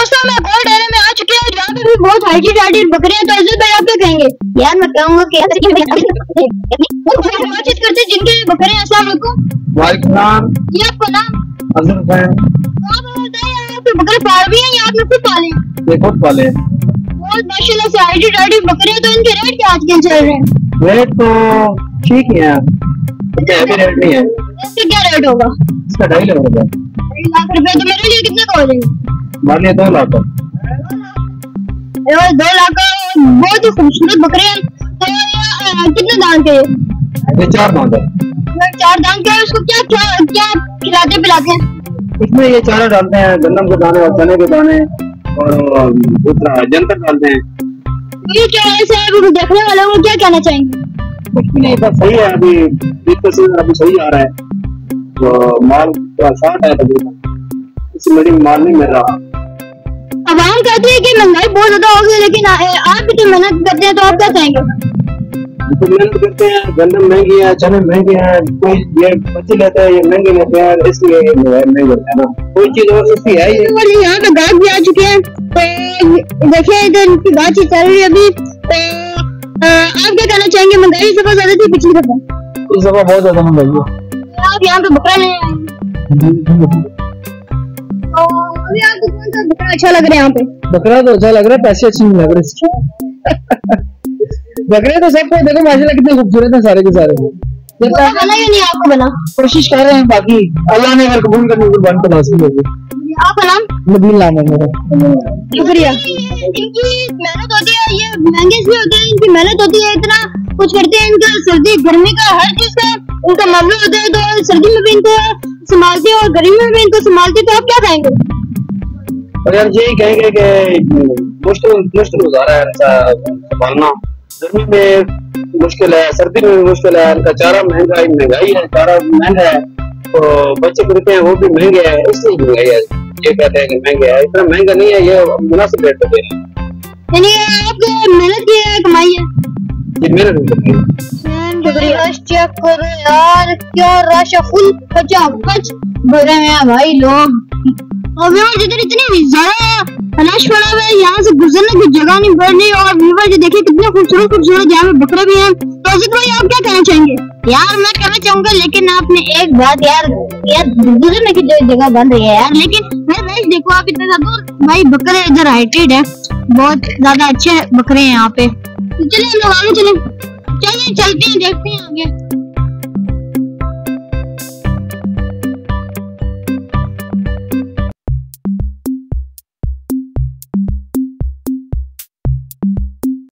दोस्तों मैं और डेरे में आ चुके हैं, जहाँ पे भी बहुत हाइटी बकरियां। तो इज्जत भाई आप क्या कहेंगे? यार मैं कहूँगा कि बातचीत करते हैं जिनके बकरियां। अस्सलाम वालेकुम। नाम जी आपका नाम? अजहर हुसैन। आप बताइए, आपके बकरे पाल भी हैं या आपने खुद पाले हैं? ये खुद पाले। बहुत माशाल्लाह से हाइटी बकरियां। तो इनके रेट क्या आजकल चल रहे हैं? रेट तो ठीक ही है, हैवी रेट नहीं है। इसका क्या रेट होगा? इसका 2.5 लाख रुपए। 2.5 लाख रुपए। तो मेरे लिए कितने का हो जाएगा? हमारे लिए 2 लाख। 2 लाख का बहुत ही खूबसूरत बकरे हैं। तो ये कितने दाम के? ये 4 दांत है। 4 दाम के। उसको क्या क्या क्या खिलाते पिलाते हैं? इसमें ये चारा डालते हैं, गंदम के दाने और चने के दाने और दूसरा जंतर डालते हैं। ये क्या है वो देखने वालों को क्या कहना चाहेंगे? कुछ भी नहीं, बस सही है। अभी 20% अभी सही आ रहा है। तो माल थोड़ा शॉर्ट है, तकरीबन इस मंडी में माल नहीं मिल रहा। आवाम कहती है कि महंगाई बहुत ज्यादा हो गई, लेकिन आप भी तो मेहनत करते हैं, तो आप क्या कहेंगे? तो मेहनत करते हैं, गंदम महंगी है, चने महंगे हैं, कोई ये बच्चे लेते हैं, ये महंगे लेते हैं, इसलिए नहीं करते हैं ना। कोई चीज और सस्ती है ये। यहाँ पे गाहक भी आ चुके हैं, तो देखिए इधर इनकी बातचीत चल रही है अभी। तो आप क्या कहना चाहेंगे? महंगाई सबसे ज्यादा थी पिछली दफा? इस दफा बहुत ज्यादा महंगाई है। आप यहाँ पे बकरा ले आए हैं, तो अभी आपको कौन सा बकरा अच्छा लग रहा है? यहाँ पे बकरा तो अच्छा लग रहा है, पैसे अच्छे नहीं लग रहे। बकरे तो सबको देखो माशाल्लाह कितने खूबसूरत है सारे के सारे। बना या नहीं आपको बना? कोशिश कर रहे हैं, बाकी अल्लाह ने अगर कबूल करने को बन तो लाज़मी होगी। आपका नाम? नबील नाम है मेरा। शुक्रिया। इनकी मेहनत होती है, ये महंगे भी होते हैं, इनकी मेहनत होती है, इतना कुछ करते हैं। इनका सर्दी गर्मी का हर चीज का उनका मामला होता है। तो सर्दी में भी इनको संभालते हैं और गर्मी में भी इनको संभालते हैं। तो आप क्या कहेंगे? और यार यही कहेंगे कि मुश्किल गुजारा है इनका संभालना। गर्मी में मुश्किल है, सर्दी में मुश्किल है। इनका चारा महंगाई है, चारा महंगा है, तो बच्चे खरीदते हैं वो भी महंगे हैं, इसलिए महंगाई है। ये कहते हैं कि महंगे है, इतना महंगा नहीं है, ये मुनासिब रेट पे है। यानी आपकी मेहनत की है, कमाई है? ये मेहनत की कमाई है। चेक करो यार, क्या राशा फुल खच भरे हैं भाई लोग। और व्यूअर्स इधर इतनी ज्यादा तलाश पड़ा हुआ है, यहाँ से गुजरने की जगह नहीं बढ़ रही। और व्यूअर्स देखिए कितने खूबसूरत यहाँ पे बकरे भी हैं। तो अजीत भाई आप क्या कहना चाहेंगे? यार मैं कहना चाहूंगा, लेकिन आपने एक बात यार गुजरने की जगह बन रही है यार। लेकिन मैं देखो आप इतने ज्यादा भाई बकरे इधर हाइटेड है, बहुत ज्यादा अच्छे बकरे हैं यहाँ पे। तो चलिए हम लोग आगे चलते हैं, देखते हैं आगे।